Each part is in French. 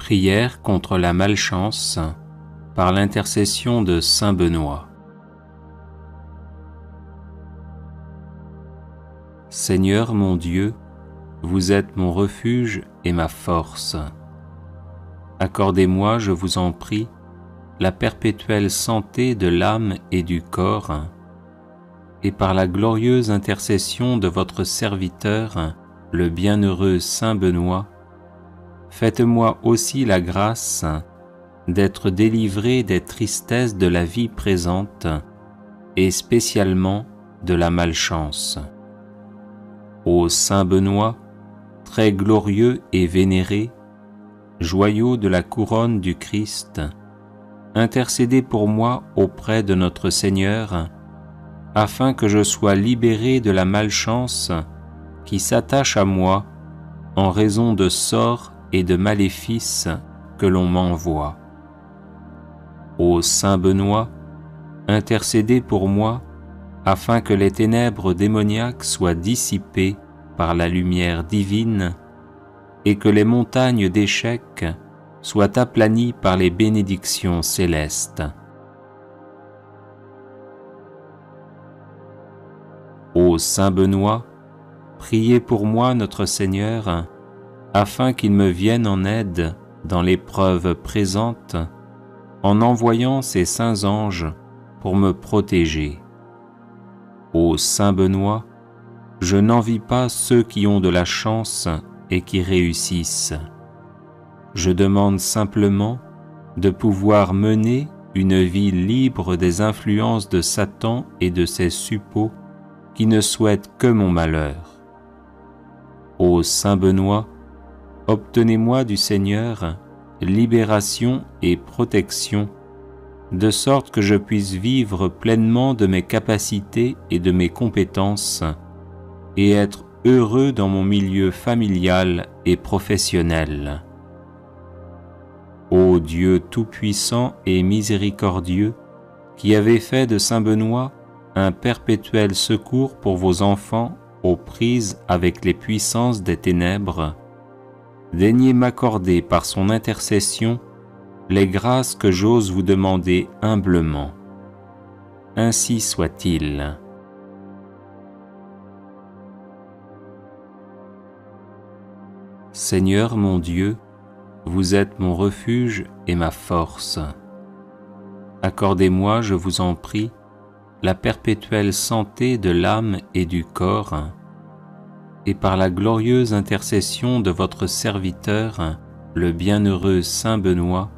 Prière contre la malchance par l'intercession de saint Benoît. Seigneur mon Dieu, vous êtes mon refuge et ma force. Accordez-moi, je vous en prie, la perpétuelle santé de l'âme et du corps, et par la glorieuse intercession de votre serviteur, le bienheureux saint Benoît, faites-moi aussi la grâce d'être délivré des tristesses de la vie présente et spécialement de la malchance. Ô saint Benoît, très glorieux et vénéré, joyau de la couronne du Christ, intercédez pour moi auprès de notre Seigneur, afin que je sois libéré de la malchance qui s'attache à moi en raison de sorts et de maléfices que l'on m'envoie. Ô saint Benoît, intercédez pour moi afin que les ténèbres démoniaques soient dissipées par la lumière divine et que les montagnes d'échecs soient aplanies par les bénédictions célestes. Ô saint Benoît, priez pour moi notre Seigneur, afin qu'il me vienne en aide dans l'épreuve présente, en envoyant ses saints anges pour me protéger. Ô saint Benoît, je n'envie pas ceux qui ont de la chance et qui réussissent. Je demande simplement de pouvoir mener une vie libre des influences de Satan et de ses suppôts qui ne souhaitent que mon malheur. Ô saint Benoît, obtenez-moi du Seigneur libération et protection, de sorte que je puisse vivre pleinement de mes capacités et de mes compétences, et être heureux dans mon milieu familial et professionnel. Ô Dieu tout-puissant et miséricordieux, qui avez fait de saint Benoît un perpétuel secours pour vos enfants aux prises avec les puissances des ténèbres, daignez m'accorder par son intercession les grâces que j'ose vous demander humblement. Ainsi soit-il. Seigneur mon Dieu, vous êtes mon refuge et ma force. Accordez-moi, je vous en prie, la perpétuelle santé de l'âme et du corps, et par la glorieuse intercession de votre serviteur, le bienheureux saint Benoît,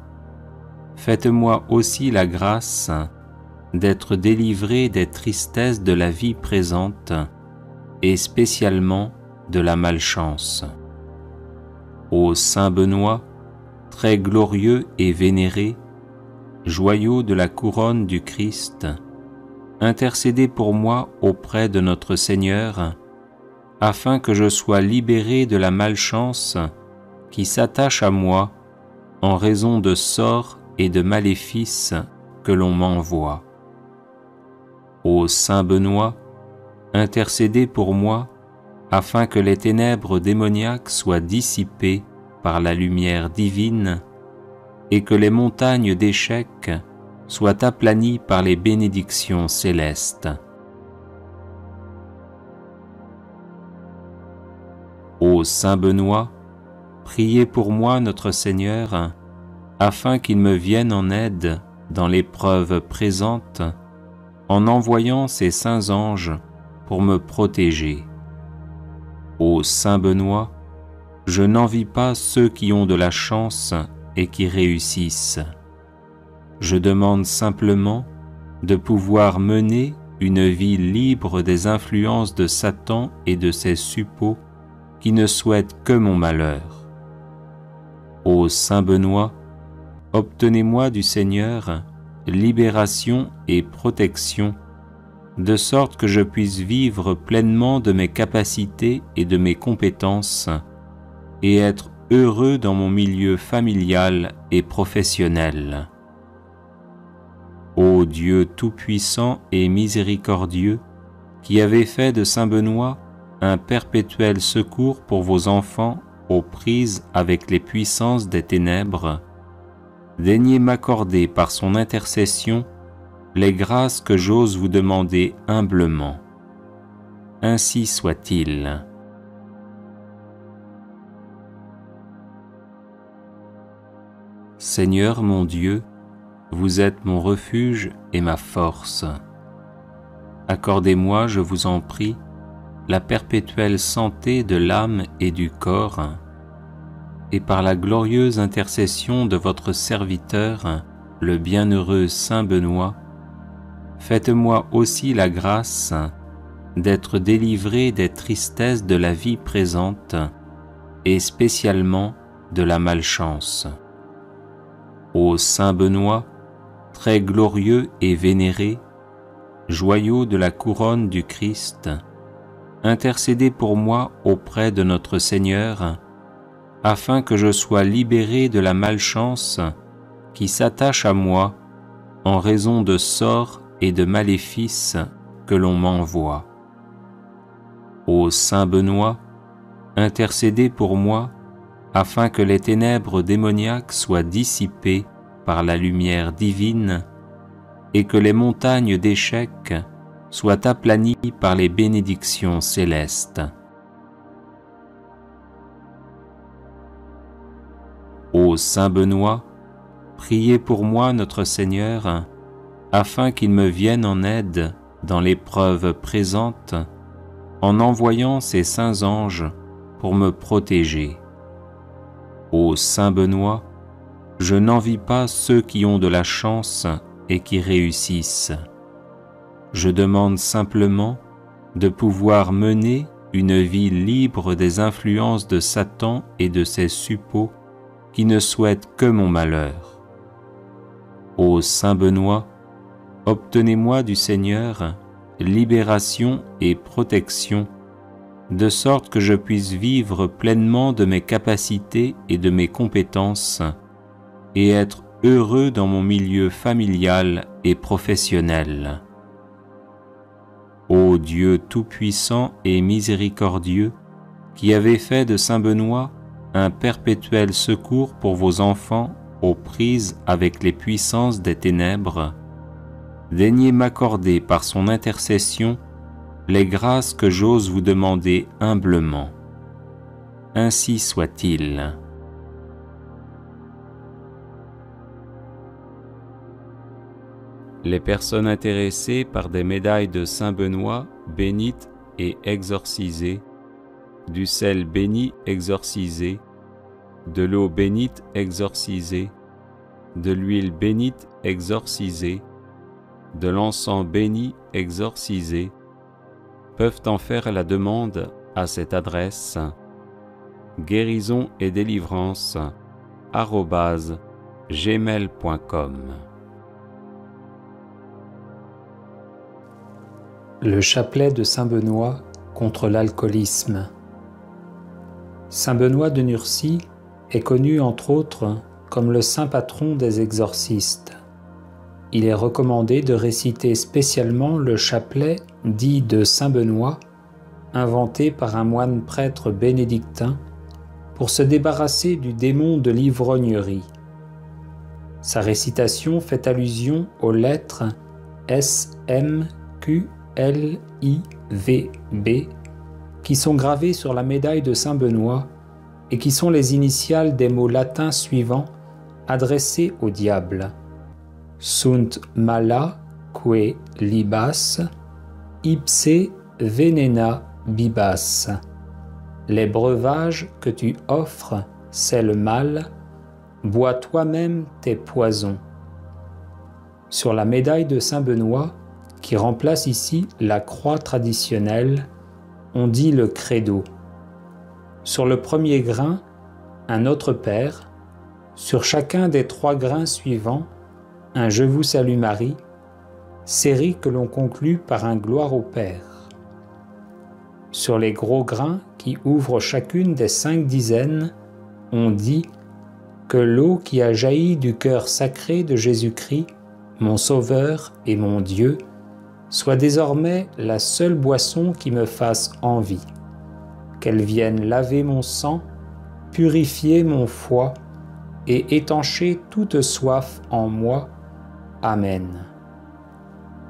faites-moi aussi la grâce d'être délivré des tristesses de la vie présente et spécialement de la malchance. Ô saint Benoît, très glorieux et vénéré, joyau de la couronne du Christ, intercédez pour moi auprès de notre Seigneur, afin que je sois libéré de la malchance qui s'attache à moi en raison de sorts et de maléfices que l'on m'envoie. Ô saint Benoît, intercédez pour moi afin que les ténèbres démoniaques soient dissipées par la lumière divine et que les montagnes d'échecs soient aplanies par les bénédictions célestes. Ô saint Benoît, priez pour moi notre Seigneur, afin qu'il me vienne en aide dans l'épreuve présente, en envoyant ses saints anges pour me protéger. Ô saint Benoît, je n'envie pas ceux qui ont de la chance et qui réussissent. Je demande simplement de pouvoir mener une vie libre des influences de Satan et de ses suppôts qui ne souhaitent que mon malheur. Ô saint Benoît, obtenez-moi du Seigneur libération et protection, de sorte que je puisse vivre pleinement de mes capacités et de mes compétences, et être heureux dans mon milieu familial et professionnel. Ô Dieu tout-puissant et miséricordieux, qui avez fait de saint Benoît un perpétuel secours pour vos enfants aux prises avec les puissances des ténèbres, daignez m'accorder par son intercession les grâces que j'ose vous demander humblement. Ainsi soit-il. Seigneur mon Dieu, vous êtes mon refuge et ma force. Accordez-moi, je vous en prie, la perpétuelle santé de l'âme et du corps, et par la glorieuse intercession de votre serviteur, le bienheureux Saint Benoît, faites-moi aussi la grâce d'être délivré des tristesses de la vie présente et spécialement de la malchance. Ô Saint Benoît, très glorieux et vénéré, joyau de la couronne du Christ, intercédez pour moi auprès de notre Seigneur, afin que je sois libéré de la malchance qui s'attache à moi en raison de sorts et de maléfices que l'on m'envoie. Ô Saint Benoît, intercédez pour moi afin que les ténèbres démoniaques soient dissipées par la lumière divine et que les montagnes d'échecs soient aplanies par les bénédictions célestes. Ô Saint Benoît, priez pour moi notre Seigneur, afin qu'il me vienne en aide dans l'épreuve présente, en envoyant ses saints anges pour me protéger. Ô Saint Benoît, je n'envie pas ceux qui ont de la chance et qui réussissent. Je demande simplement de pouvoir mener une vie libre des influences de Satan et de ses suppôts qui ne souhaitent que mon malheur. Ô Saint Benoît, obtenez-moi du Seigneur libération et protection, de sorte que je puisse vivre pleinement de mes capacités et de mes compétences, et être heureux dans mon milieu familial et professionnel. Ô Dieu tout-puissant et miséricordieux, qui avez fait de Saint Benoît un perpétuel secours pour vos enfants aux prises avec les puissances des ténèbres, daignez m'accorder par son intercession les grâces que j'ose vous demander humblement. Ainsi soit-il. Les personnes intéressées par des médailles de Saint Benoît bénites et exorcisées, du sel béni exorcisé, de l'eau bénite exorcisée, de l'huile bénite exorcisée, de l'encens béni exorcisé, peuvent en faire la demande à cette adresse guérison et délivrance @gmail.com. Le chapelet de Saint Benoît contre l'alcoolisme. Saint Benoît de Nursie est connu entre autres comme le saint patron des exorcistes. Il est recommandé de réciter spécialement le chapelet dit de Saint Benoît, inventé par un moine prêtre bénédictin, pour se débarrasser du démon de l'ivrognerie. Sa récitation fait allusion aux lettres S, M, Q, L, I, V, B, qui sont gravées sur la médaille de Saint Benoît et qui sont les initiales des mots latins suivants adressés au diable. Sunt mala que libas, ipse venena bibas. Les breuvages que tu offres, c'est le mal, bois toi-même tes poisons. Sur la médaille de Saint Benoît, qui remplace ici la croix traditionnelle, on dit le credo. Sur le premier grain, un Notre Père. Sur chacun des 3 grains suivants, un Je vous salue Marie, série que l'on conclut par un Gloire au Père. Sur les gros grains qui ouvrent chacune des 5 dizaines, on dit que l'eau qui a jailli du cœur sacré de Jésus-Christ, mon Sauveur et mon Dieu, soit désormais la seule boisson qui me fasse envie, qu'elle vienne laver mon sang purifiez mon foie et étanchez toute soif en moi. Amen.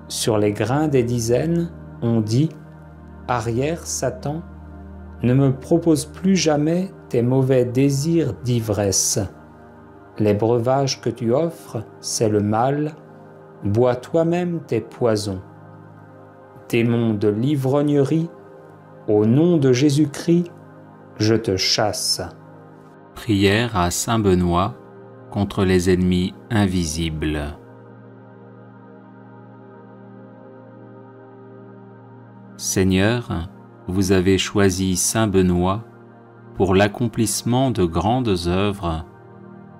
Sur les grains des dizaines, on dit « Arrière, Satan, ne me propose plus jamais tes mauvais désirs d'ivresse. Les breuvages que tu offres, c'est le mal, bois toi-même tes poisons. Démon de l'ivrognerie, au nom de Jésus-Christ, je te chasse. » Prière à Saint Benoît contre les ennemis invisibles. Seigneur, vous avez choisi Saint Benoît pour l'accomplissement de grandes œuvres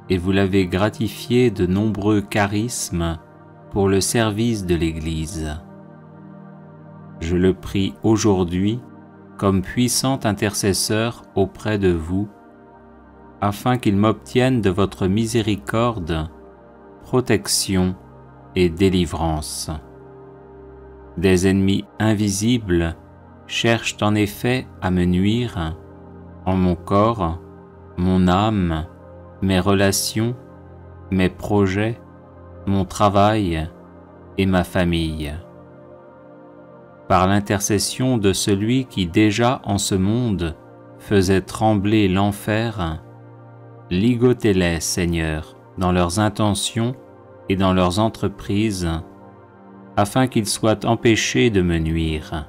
et vous l'avez gratifié de nombreux charismes pour le service de l'Église. Je le prie aujourd'hui comme puissant intercesseur auprès de vous, afin qu'il m'obtienne de votre miséricorde, protection et délivrance. Des ennemis invisibles cherchent en effet à me nuire en mon corps, mon âme, mes relations, mes projets, mon travail et ma famille. Par l'intercession de celui qui déjà en ce monde faisait trembler l'enfer, ligotez-les, Seigneur, dans leurs intentions et dans leurs entreprises, afin qu'ils soient empêchés de me nuire.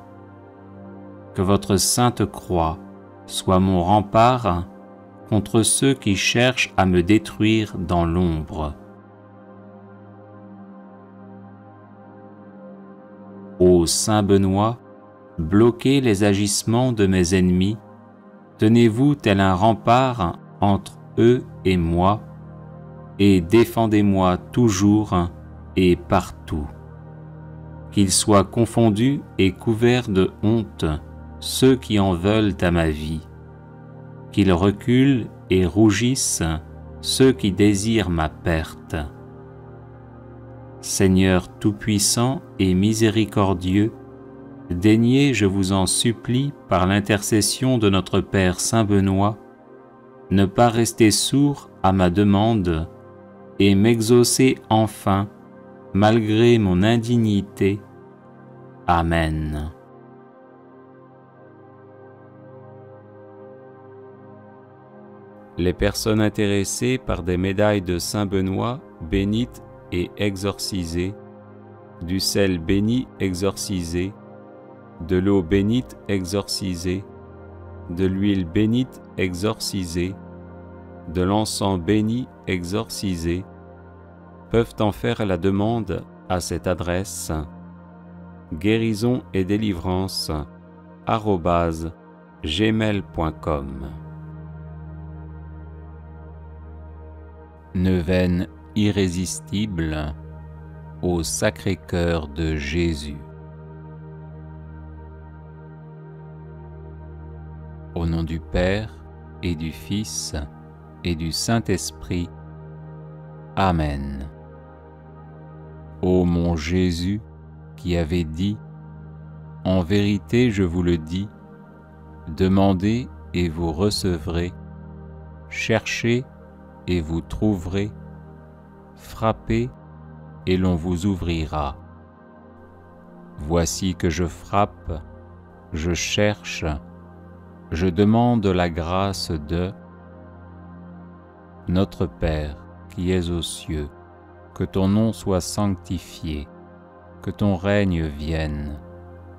Que votre sainte croix soit mon rempart contre ceux qui cherchent à me détruire dans l'ombre. Ô Saint Benoît, bloquez les agissements de mes ennemis, tenez-vous tel un rempart entre eux et moi, et défendez-moi toujours et partout. Qu'ils soient confondus et couverts de honte ceux qui en veulent à ma vie, qu'ils reculent et rougissent ceux qui désirent ma perte. Seigneur tout-puissant et miséricordieux, daignez, je vous en supplie, par l'intercession de notre Père Saint Benoît, ne pas rester sourd à ma demande et m'exaucer enfin, malgré mon indignité. Amen. Les personnes intéressées par des médailles de Saint Benoît bénites et exorcisées, du sel béni exorcisé, de l'eau bénite exorcisée, de l'huile bénite exorcisée, de l'encens béni exorcisé, peuvent en faire la demande à cette adresse guérison et délivrance @gmail.com. Neuvaine irrésistible au Sacré-Cœur de Jésus. Au nom du Père et du Fils et du Saint-Esprit. Amen. Ô mon Jésus, qui avait dit « En vérité, je vous le dis, demandez et vous recevrez, cherchez et vous trouverez, frappez et l'on vous ouvrira. Voici que je frappe, je cherche, je demande la grâce de Notre Père qui es aux cieux, que ton nom soit sanctifié, que ton règne vienne,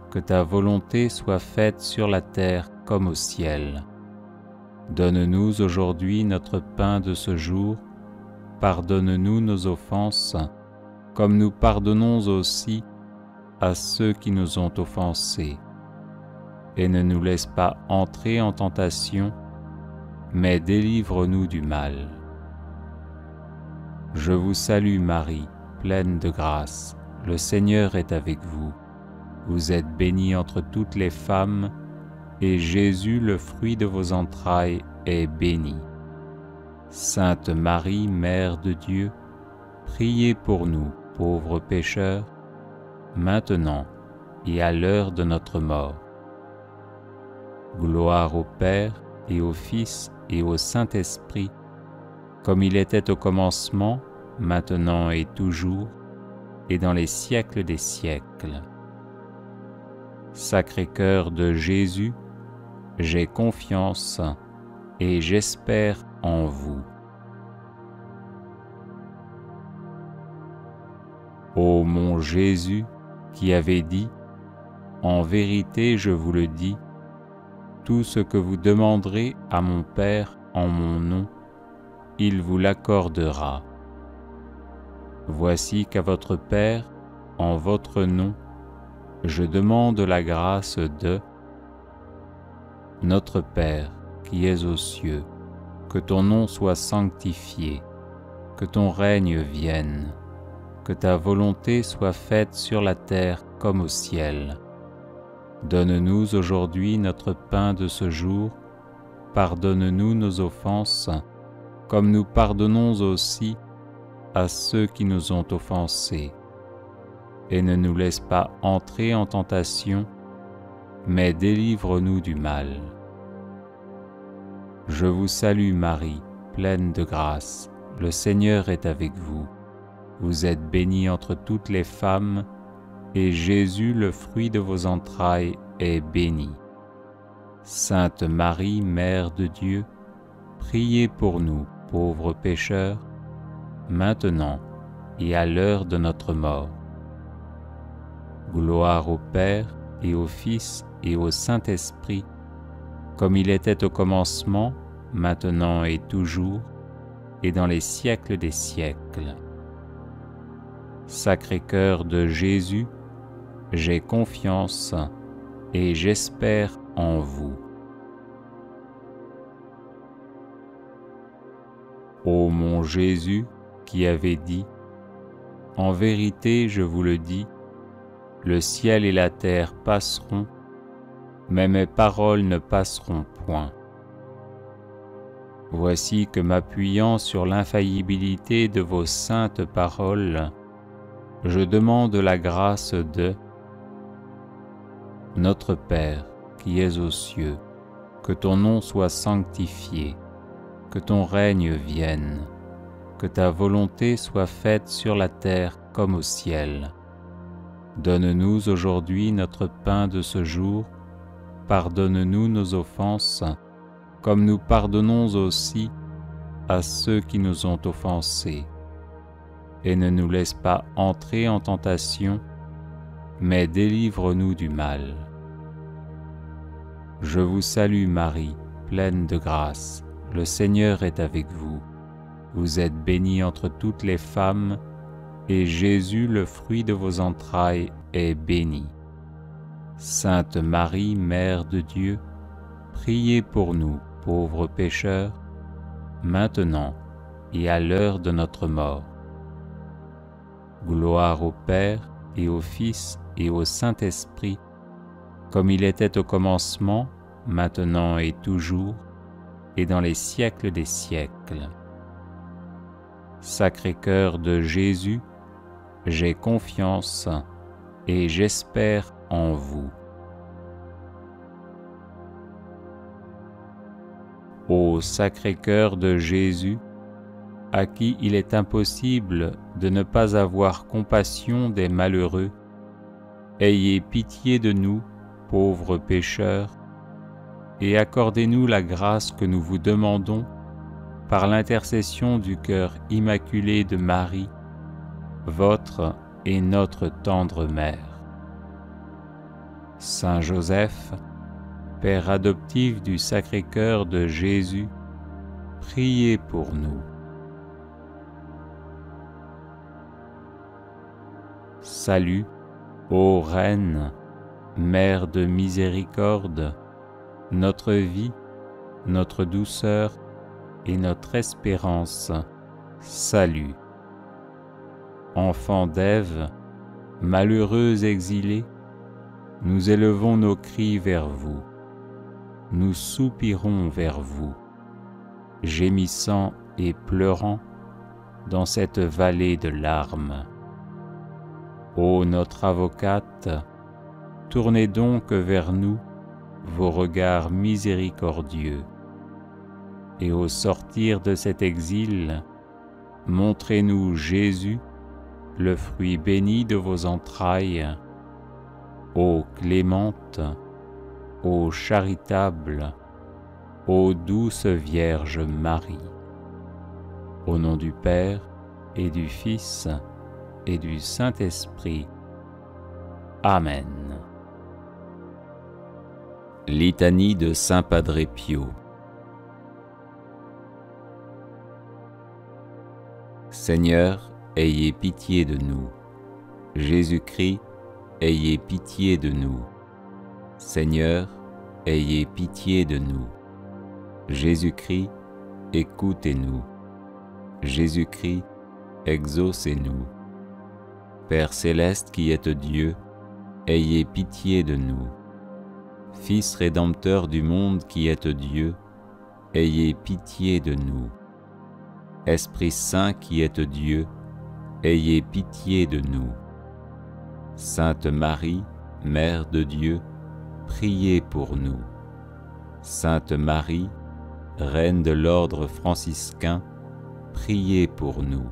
que ta volonté soit faite sur la terre comme au ciel. Donne-nous aujourd'hui notre pain de ce jour, pardonne-nous nos offenses, comme nous pardonnons aussi à ceux qui nous ont offensés. Et ne nous laisse pas entrer en tentation, mais délivre-nous du mal. Je vous salue Marie, pleine de grâce, le Seigneur est avec vous. Vous êtes bénie entre toutes les femmes, et Jésus, le fruit de vos entrailles, est béni. Sainte Marie, Mère de Dieu, priez pour nous, pauvres pécheurs, maintenant et à l'heure de notre mort. Gloire au Père et au Fils et au Saint-Esprit, comme il était au commencement, maintenant et toujours, et dans les siècles des siècles. Sacré-Cœur de Jésus, j'ai confiance et j'espère en vous. Ô mon Jésus, qui avez dit, « En vérité, je vous le dis, tout ce que vous demanderez à mon Père en mon nom, il vous l'accordera. » Voici qu'à votre Père, en votre nom, je demande la grâce de Notre Père qui es aux cieux, que ton nom soit sanctifié, que ton règne vienne, que ta volonté soit faite sur la terre comme au ciel. Donne-nous aujourd'hui notre pain de ce jour, pardonne-nous nos offenses, comme nous pardonnons aussi à ceux qui nous ont offensés. Et ne nous laisse pas entrer en tentation, mais délivre-nous du mal. Je vous salue Marie, pleine de grâce, le Seigneur est avec vous. Vous êtes bénie entre toutes les femmes, et Jésus, le fruit de vos entrailles, est béni. Sainte Marie, Mère de Dieu, priez pour nous, pauvres pécheurs, maintenant et à l'heure de notre mort. Gloire au Père, et au Fils, et au Saint-Esprit, comme il était au commencement, maintenant et toujours, et dans les siècles des siècles. Sacré-Cœur de Jésus, j'ai confiance et j'espère en vous. Ô mon Jésus, qui avez dit, « En vérité, je vous le dis, le ciel et la terre passeront, mais mes paroles ne passeront point. » Voici que m'appuyant sur l'infaillibilité de vos saintes paroles, je demande la grâce de Notre Père qui es aux cieux, que ton nom soit sanctifié, que ton règne vienne, que ta volonté soit faite sur la terre comme au ciel. Donne-nous aujourd'hui notre pain de ce jour, pardonne-nous nos offenses, comme nous pardonnons aussi à ceux qui nous ont offensés. Et ne nous laisse pas entrer en tentation, mais délivre-nous du mal. Je vous salue Marie, pleine de grâce, le Seigneur est avec vous. Vous êtes bénie entre toutes les femmes, et Jésus, le fruit de vos entrailles, est béni. Sainte Marie, Mère de Dieu, priez pour nous, pauvres pécheurs, maintenant et à l'heure de notre mort. Gloire au Père, et au Fils, et au Saint-Esprit, comme il était au commencement, maintenant et toujours, et dans les siècles des siècles. Sacré-Cœur de Jésus, j'ai confiance et j'espère en vous. Ô Sacré-Cœur de Jésus, à qui il est impossible de ne pas avoir compassion des malheureux, ayez pitié de nous, pauvres pécheurs, et accordez-nous la grâce que nous vous demandons par l'intercession du cœur immaculé de Marie, votre et notre tendre Mère. Saint Joseph, Père adoptif du Sacré-Cœur de Jésus, priez pour nous. Salut, ô Reine, Mère de miséricorde, notre vie, notre douceur et notre espérance, salut. Enfants d'Ève, malheureux exilés, nous élevons nos cris vers vous, nous soupirons vers vous, gémissant et pleurant dans cette vallée de larmes. Ô notre avocate, tournez donc vers nous vos regards miséricordieux. et au sortir de cet exil, montrez-nous Jésus, le fruit béni de vos entrailles, ô clémente, ô charitable, ô douce Vierge Marie. Au nom du Père et du Fils et du Saint-Esprit. Amen. Litanie de Saint Padre Pio. Seigneur, ayez pitié de nous. Jésus-Christ, ayez pitié de nous. Seigneur, ayez pitié de nous. Jésus-Christ, écoutez-nous. Jésus-Christ, exaucez-nous. Père céleste qui êtes Dieu, ayez pitié de nous. Fils rédempteur du monde qui êtes Dieu, ayez pitié de nous. Esprit Saint qui êtes Dieu, ayez pitié de nous. Sainte Marie, Mère de Dieu, priez pour nous. Sainte Marie, Reine de l'ordre franciscain, priez pour nous.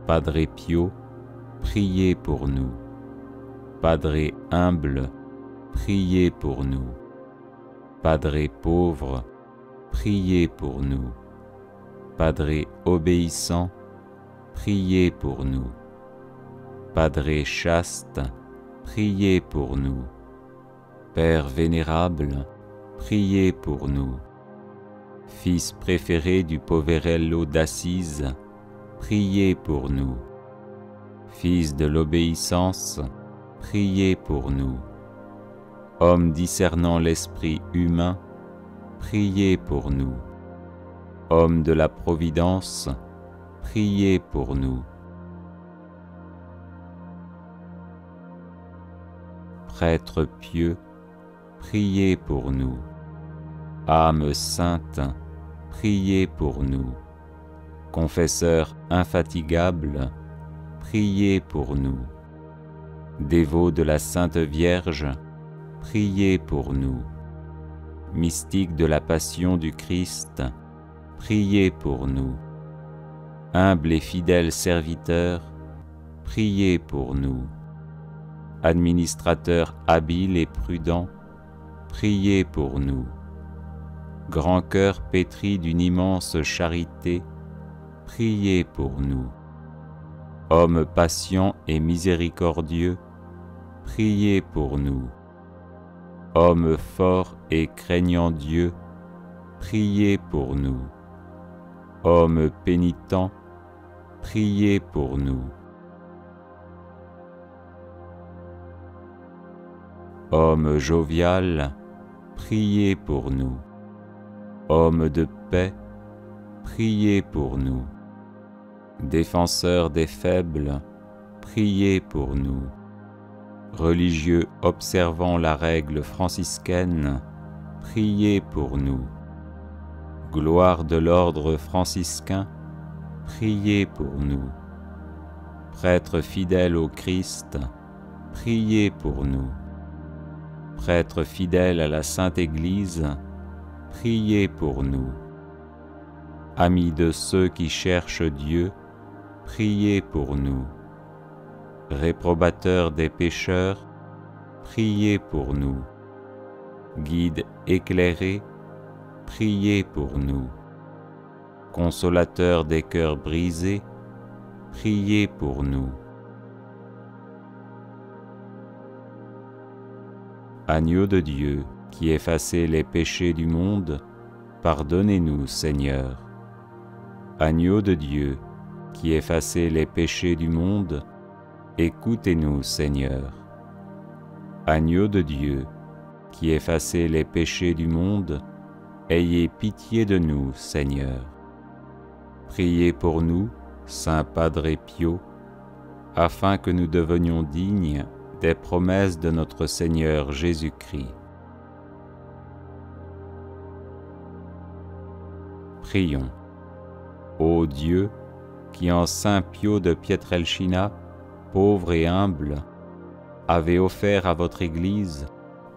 Padre Pio, priez pour nous. Padre humble, priez pour nous. Padre pauvre, priez pour nous. Padre obéissant, priez pour nous. Padre chaste, priez pour nous. Père vénérable, priez pour nous. Fils préféré du Poverello d'Assise, priez pour nous. Fils de l'obéissance, priez pour nous. Homme discernant l'esprit humain, priez pour nous. Homme de la providence, priez pour nous. Prêtre pieux, priez pour nous. Âme sainte, priez pour nous. Confesseur infatigable, priez pour nous. Dévot de la Sainte Vierge, priez pour nous. Mystique de la Passion du Christ, priez pour nous. Humble et fidèle serviteur, priez pour nous. Administrateur habile et prudent, priez pour nous. Grand cœur pétri d'une immense charité, priez pour nous. Homme patient et miséricordieux, priez pour nous. Homme fort et craignant Dieu, priez pour nous. Homme pénitent, priez pour nous. Homme jovial, priez pour nous. Homme de paix, priez pour nous. Défenseur des faibles, priez pour nous. Religieux observant la règle franciscaine, priez pour nous. Gloire de l'ordre franciscain, priez pour nous. Prêtre fidèle au Christ, priez pour nous. Prêtre fidèle à la Sainte Église, priez pour nous. Amis de ceux qui cherchent Dieu, priez pour nous. Réprobateur des pécheurs, priez pour nous. Guide éclairé, priez pour nous. Consolateur des cœurs brisés, priez pour nous. Agneau de Dieu, qui effacez les péchés du monde, pardonnez-nous, Seigneur. Agneau de Dieu, qui effacez les péchés du monde, écoutez-nous, Seigneur. Agneau de Dieu, qui effacez les péchés du monde, ayez pitié de nous, Seigneur. Priez pour nous, Saint Padre Pio, afin que nous devenions dignes des promesses de notre Seigneur Jésus-Christ. Prions. Ô Dieu, qui en Saint Pio de Pietrelcina, pauvre et humble, avez offert à votre Église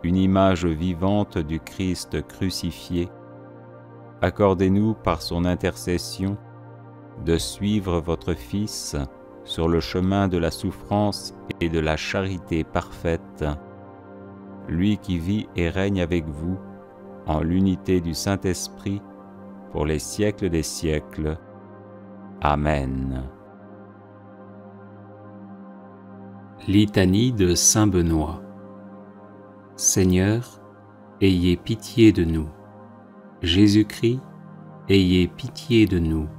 une image vivante du Christ crucifié, accordez-nous par son intercession de suivre votre Fils sur le chemin de la souffrance et de la charité parfaite, lui qui vit et règne avec vous en l'unité du Saint-Esprit pour les siècles des siècles. Amen. Litanie de Saint Benoît. Seigneur, ayez pitié de nous. Jésus-Christ, ayez pitié de nous.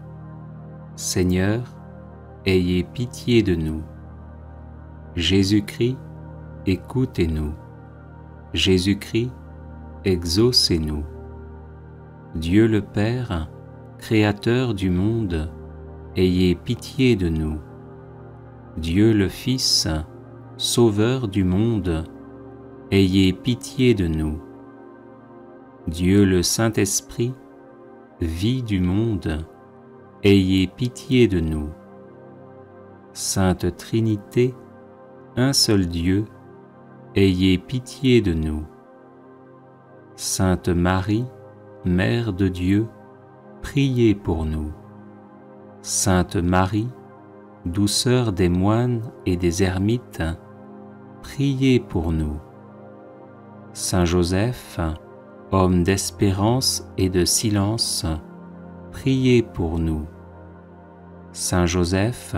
Seigneur, ayez pitié de nous. Jésus-Christ, écoutez-nous. Jésus-Christ, exaucez-nous. Dieu le Père, Créateur du monde, ayez pitié de nous. Dieu le Fils, Sauveur du monde, ayez pitié de nous. Dieu le Saint-Esprit, vie du monde, ayez pitié de nous. Sainte Trinité, un seul Dieu, ayez pitié de nous. Sainte Marie, Mère de Dieu, priez pour nous. Sainte Marie, douceur des moines et des ermites, priez pour nous. Saint Joseph, homme d'espérance et de silence, priez pour nous. Saint Joseph,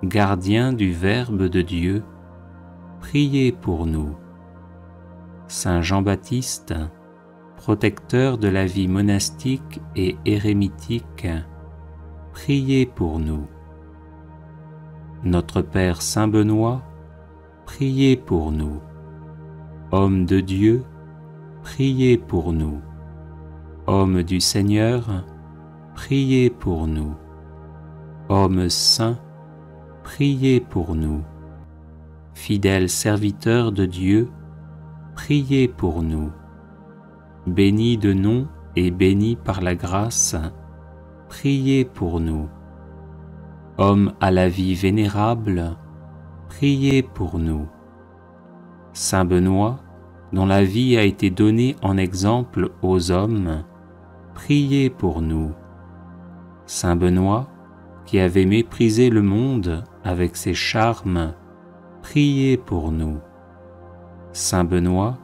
gardien du Verbe de Dieu, priez pour nous. Saint Jean-Baptiste, protecteur de la vie monastique et érémitique, priez pour nous. Notre Père Saint Benoît, priez pour nous. Homme de Dieu, priez pour nous. Homme du Seigneur, priez pour nous. Homme saint, priez pour nous. Fidèle serviteur de Dieu, priez pour nous. Béni de nom et béni par la grâce, priez pour nous. Homme à la vie vénérable, priez pour nous. Saint Benoît, dont la vie a été donnée en exemple aux hommes, priez pour nous. Saint Benoît, qui avait méprisé le monde avec ses charmes, priez pour nous. Saint Benoît,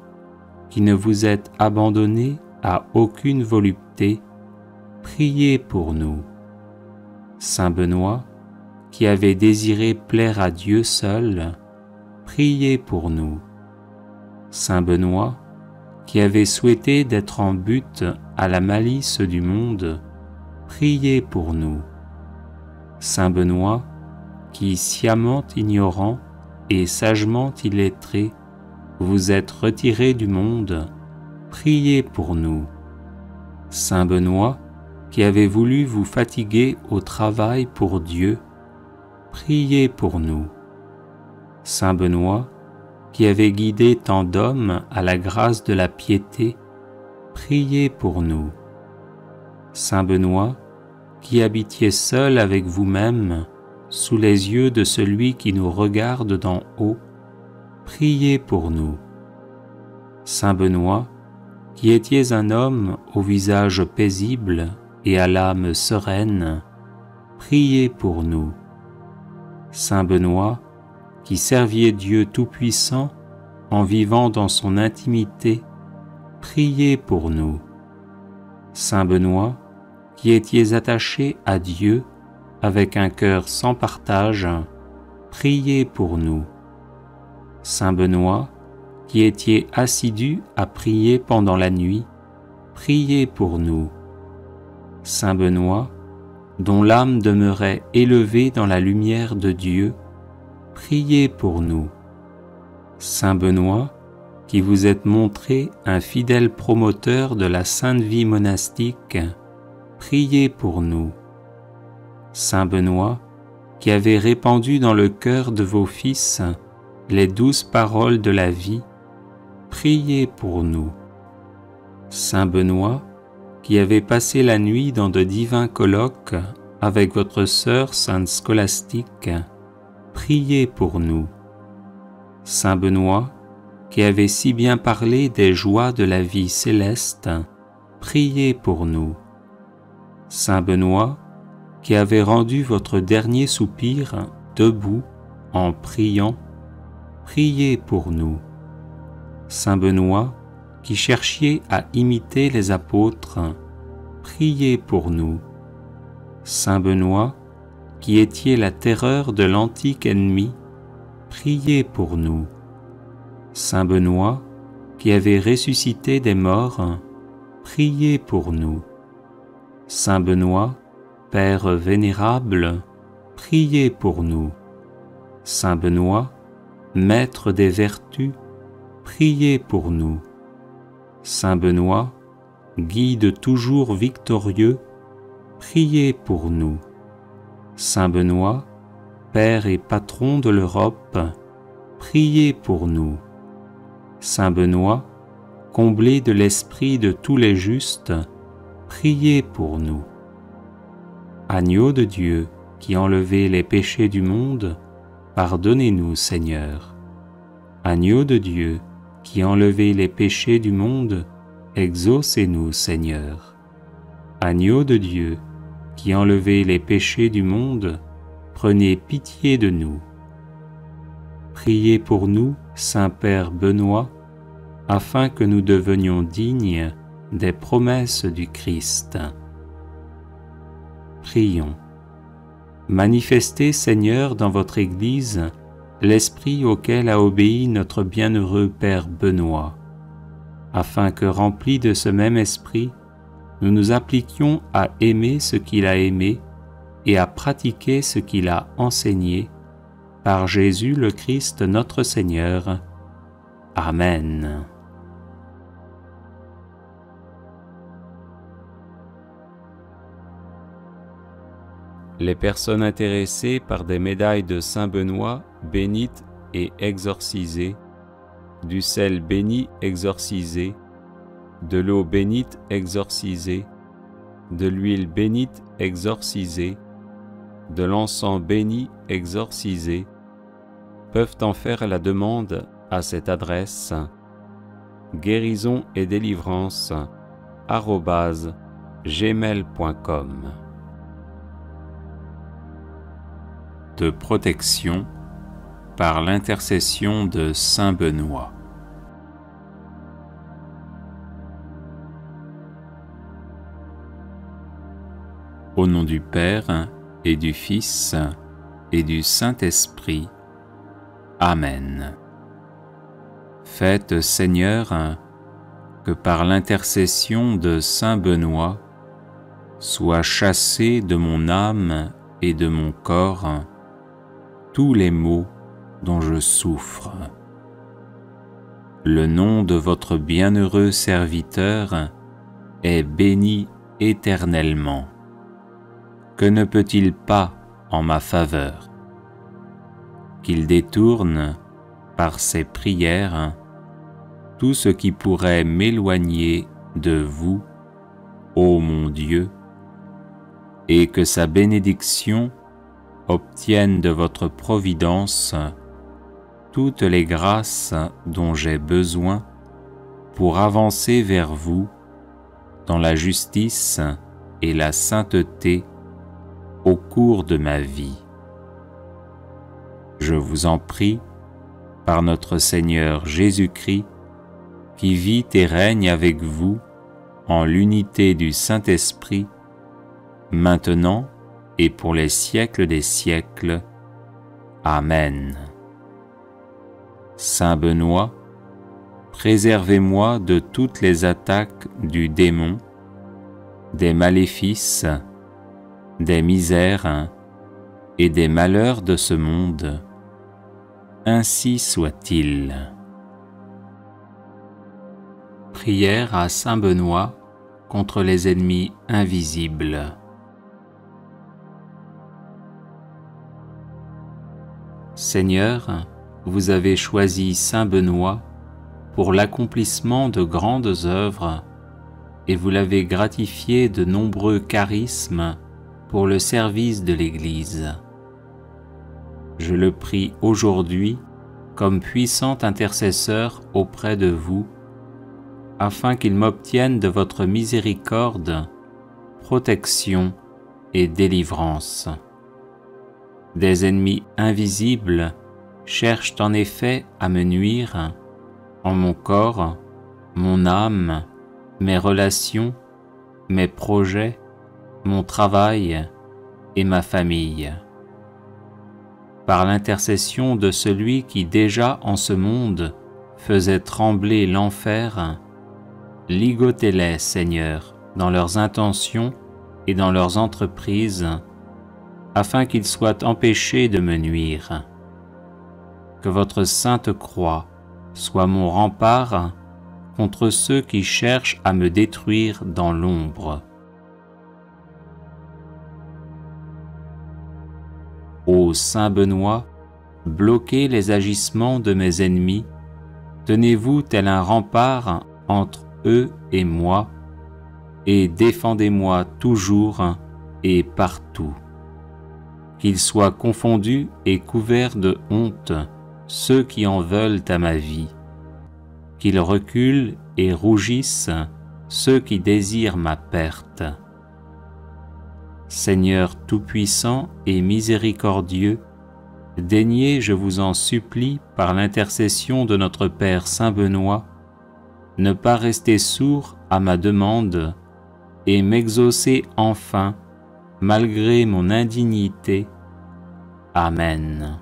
qui ne vous êtes abandonné à aucune volupté, priez pour nous. Saint Benoît, qui avait désiré plaire à Dieu seul, priez pour nous. Saint Benoît, qui avait souhaité d'être en butte à la malice du monde, priez pour nous. Saint Benoît, qui, sciemment ignorant et sagement illettré, vous êtes retiré du monde, priez pour nous. Saint Benoît, qui avait voulu vous fatiguer au travail pour Dieu, priez pour nous. Saint Benoît, qui avait guidé tant d'hommes à la grâce de la piété, priez pour nous. Saint Benoît, qui habitiez seul avec vous-même, sous les yeux de celui qui nous regarde d'en haut, priez pour nous. Saint Benoît, qui étiez un homme au visage paisible et à l'âme sereine, priez pour nous. Saint Benoît, qui serviez Dieu Tout-Puissant en vivant dans son intimité, priez pour nous. Saint Benoît, qui étiez attaché à Dieu avec un cœur sans partage, priez pour nous. Saint Benoît, qui étiez assidu à prier pendant la nuit, priez pour nous. Saint Benoît, dont l'âme demeurait élevée dans la lumière de Dieu, priez pour nous. Saint Benoît, qui vous êtes montré un fidèle promoteur de la sainte vie monastique, priez pour nous. Saint Benoît, qui avez répandu dans le cœur de vos fils les douces paroles de la vie, priez pour nous. Saint Benoît, qui avez passé la nuit dans de divins colloques avec votre sœur sainte Scolastique, priez pour nous. Saint Benoît, qui avez si bien parlé des joies de la vie céleste, priez pour nous. Saint Benoît, qui avez rendu votre dernier soupir debout en priant, priez pour nous. Saint Benoît, qui cherchiez à imiter les apôtres, priez pour nous. Saint Benoît, qui étiez la terreur de l'antique ennemi, priez pour nous. Saint Benoît, qui avez ressuscité des morts, priez pour nous. Saint Benoît, Père vénérable, priez pour nous. Saint Benoît, Maître des vertus, priez pour nous. Saint Benoît, Guide toujours victorieux, priez pour nous. Saint Benoît, Père et Patron de l'Europe, priez pour nous. Saint Benoît, comblé de l'esprit de tous les justes, priez pour nous. Agneau de Dieu, qui enlevez les péchés du monde, pardonnez-nous, Seigneur. Agneau de Dieu, qui enlevez les péchés du monde, exaucez-nous, Seigneur. Agneau de Dieu, qui enlevez les péchés du monde, prenez pitié de nous. Priez pour nous, Saint-Père Benoît, afin que nous devenions dignes des promesses du Christ. Prions. Manifestez, Seigneur, dans votre Église, l'esprit auquel a obéi notre bienheureux Père Benoît, afin que, remplis de ce même esprit, nous nous appliquions à aimer ce qu'il a aimé et à pratiquer ce qu'il a enseigné, par Jésus le Christ notre Seigneur. Amen. Les personnes intéressées par des médailles de Saint Benoît bénites et exorcisées, du sel béni exorcisé, de l'eau bénite exorcisée, de l'huile bénite exorcisée, de l'encens béni exorcisé, peuvent en faire la demande à cette adresse guérison et délivrance @gmail.com. De protection par l'intercession de Saint Benoît. Au nom du Père et du Fils et du Saint-Esprit. Amen. Faites, Seigneur, que par l'intercession de Saint Benoît soient chassés de mon âme et de mon corps tous les maux dont je souffre. Le nom de votre bienheureux serviteur est béni éternellement. Que ne peut-il pas en ma faveur? Qu'il détourne, par ses prières, tout ce qui pourrait m'éloigner de vous, ô mon Dieu, et que sa bénédiction obtienne de votre providence toutes les grâces dont j'ai besoin pour avancer vers vous dans la justice et la sainteté au cours de ma vie. Je vous en prie, par notre Seigneur Jésus-Christ, qui vit et règne avec vous en l'unité du Saint-Esprit, maintenant et pour les siècles des siècles. Amen. Saint Benoît, préservez-moi de toutes les attaques du démon, des maléfices, des misères et des malheurs de ce monde. Ainsi soit-il. Prière à Saint Benoît contre les ennemis invisibles. Seigneur, vous avez choisi Saint Benoît pour l'accomplissement de grandes œuvres et vous l'avez gratifié de nombreux charismes pour le service de l'Église. Je le prie aujourd'hui comme puissant intercesseur auprès de vous, afin qu'il m'obtienne de votre miséricorde protection et délivrance. Des ennemis invisibles cherchent en effet à me nuire en mon corps, mon âme, mes relations, mes projets, mon travail et ma famille. Par l'intercession de celui qui déjà en ce monde faisait trembler l'enfer, ligotez-les, Seigneur, dans leurs intentions et dans leurs entreprises, afin qu'ils soient empêchés de me nuire. Que votre sainte croix soit mon rempart contre ceux qui cherchent à me détruire dans l'ombre. Ô Saint Benoît, bloquez les agissements de mes ennemis, tenez-vous tel un rempart entre eux et moi, et défendez-moi toujours et partout. Qu'ils soient confondus et couverts de honte ceux qui en veulent à ma vie, qu'ils reculent et rougissent ceux qui désirent ma perte. Seigneur tout-puissant et miséricordieux, daignez, je vous en supplie, par l'intercession de notre Père Saint Benoît, ne pas rester sourd à ma demande et m'exaucer enfin, malgré mon indignité. Amen.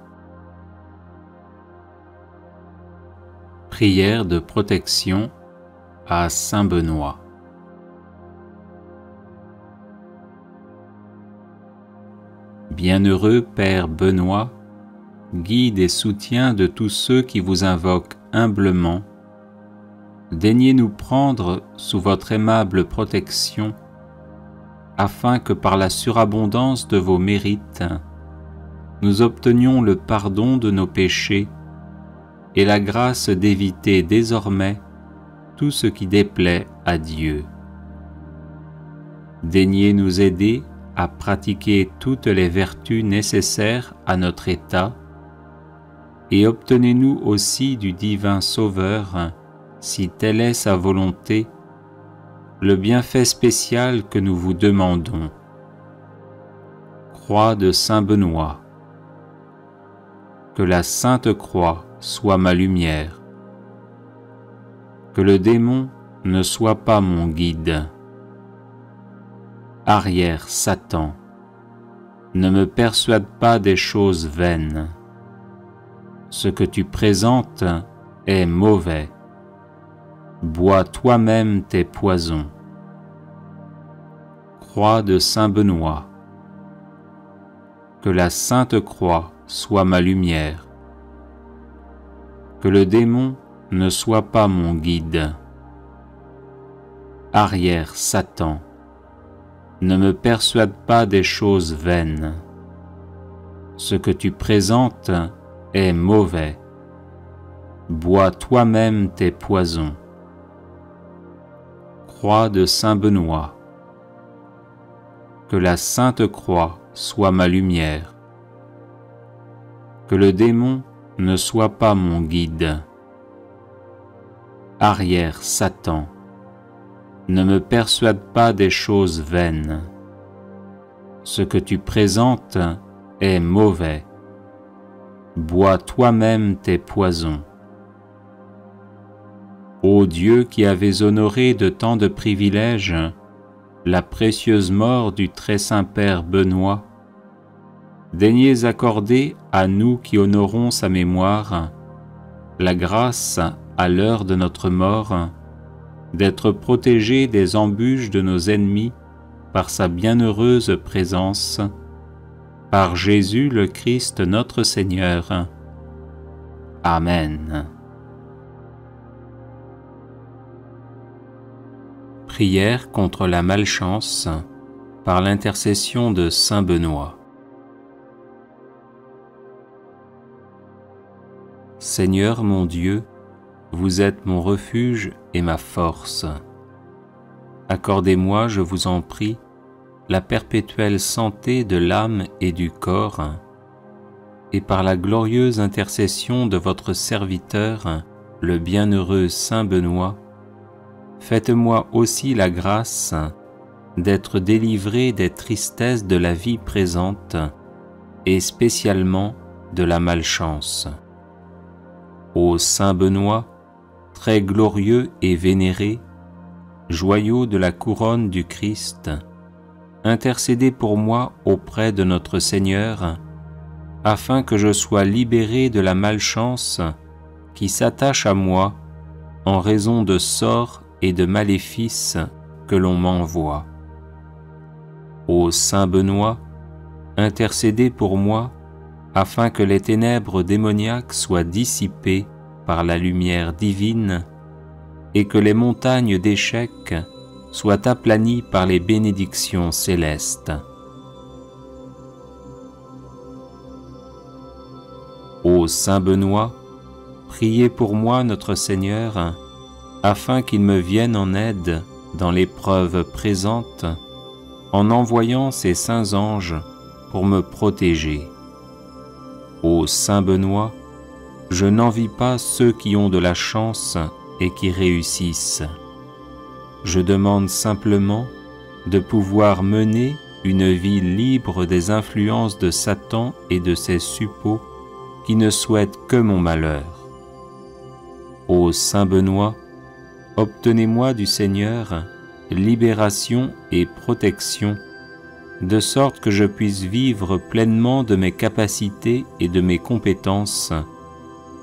Prière de protection à Saint Benoît. Bienheureux Père Benoît, guide et soutien de tous ceux qui vous invoquent humblement, daignez nous prendre sous votre aimable protection, afin que par la surabondance de vos mérites, nous obtenions le pardon de nos péchés et la grâce d'éviter désormais tout ce qui déplaît à Dieu. Daignez nous aider à pratiquer toutes les vertus nécessaires à notre état, et obtenez-nous aussi du divin Sauveur, si telle est sa volonté, le bienfait spécial que nous vous demandons. Croix de Saint Benoît. Que la Sainte Croix soit ma lumière. Que le démon ne soit pas mon guide. Arrière Satan, ne me persuade pas des choses vaines. Ce que tu présentes est mauvais. Bois toi-même tes poisons. Croix de Saint Benoît. Que la Sainte Croix soit ma lumière. Que le démon ne soit pas mon guide. Arrière Satan, ne me persuade pas des choses vaines. Ce que tu présentes est mauvais. Bois toi-même tes poisons. Croix de Saint Benoît. Que la Sainte Croix soit ma lumière. Que le démon ne soit pas mon guide. Arrière Satan, ne me persuade pas des choses vaines. Ce que tu présentes est mauvais. Bois toi-même tes poisons. Ô Dieu qui avais honoré de tant de privilèges la précieuse mort du très saint Père Benoît, daignez accorder à nous qui honorons sa mémoire la grâce, à l'heure de notre mort, d'être protégés des embûches de nos ennemis par sa bienheureuse présence, par Jésus le Christ notre Seigneur. Amen. Prière contre la malchance par l'intercession de Saint Benoît. Seigneur mon Dieu, vous êtes mon refuge et ma force. Accordez-moi, je vous en prie, la perpétuelle santé de l'âme et du corps, et par la glorieuse intercession de votre serviteur, le bienheureux Saint Benoît, faites-moi aussi la grâce d'être délivré des tristesses de la vie présente et spécialement de la malchance. Ô Saint Benoît, très glorieux et vénéré, joyau de la couronne du Christ, intercédez pour moi auprès de notre Seigneur, afin que je sois libéré de la malchance qui s'attache à moi en raison de sorts et de maléfices que l'on m'envoie. Ô Saint Benoît, intercédez pour moi afin que les ténèbres démoniaques soient dissipées par la lumière divine et que les montagnes d'échecs soient aplanies par les bénédictions célestes. Ô Saint Benoît, priez pour moi notre Seigneur, afin qu'il me vienne en aide dans l'épreuve présente, en envoyant ses saints anges pour me protéger. Ô Saint Benoît, je n'envie pas ceux qui ont de la chance et qui réussissent. Je demande simplement de pouvoir mener une vie libre des influences de Satan et de ses suppôts qui ne souhaitent que mon malheur. Ô Saint Benoît, obtenez-moi du Seigneur libération et protection, de sorte que je puisse vivre pleinement de mes capacités et de mes compétences,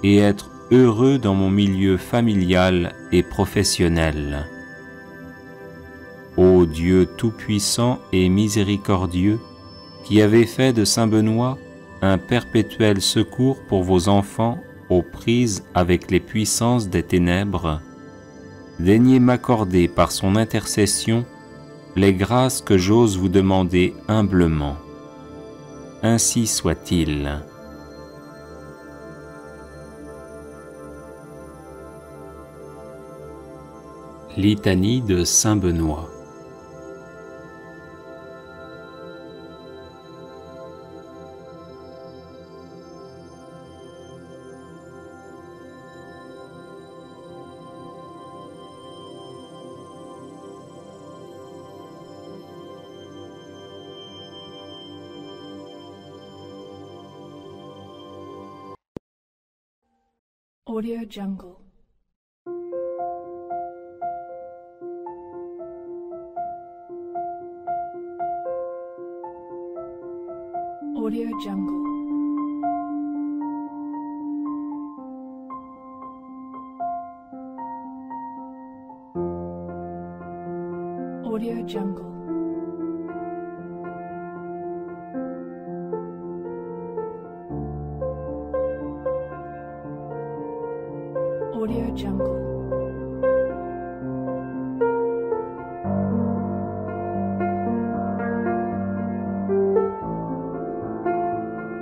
et être heureux dans mon milieu familial et professionnel. Ô Dieu tout-puissant et miséricordieux, qui avez fait de Saint Benoît un perpétuel secours pour vos enfants aux prises avec les puissances des ténèbres, daignez m'accorder par son intercession les grâces que j'ose vous demander humblement. Ainsi soit-il. Litanie de Saint Benoît. Audio Jungle. Audio Jungle. Audio Jungle. Audio Jungle.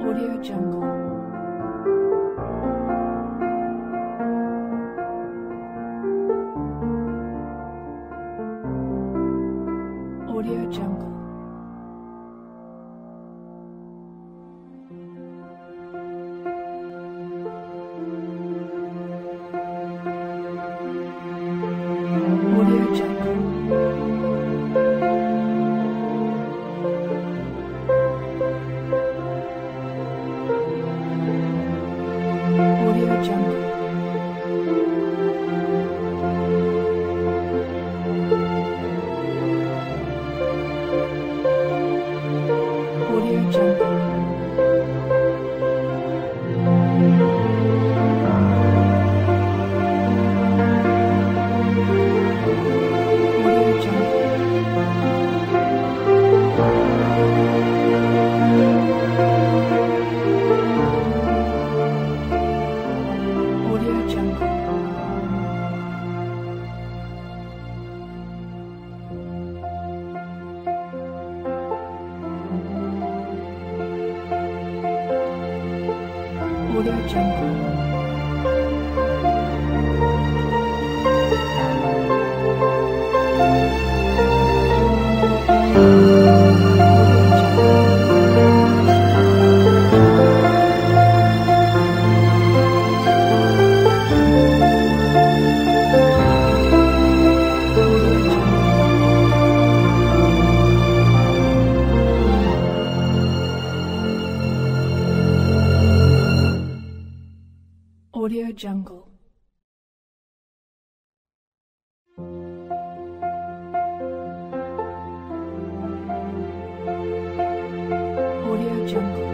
Audio Jungle. Audio Jungle. Audio Jungle. Audio Jungle. Audio Jungle. Audio Jungle. Audio Jungle. Audio Jungle. Audio Jungle. Audio Jungle.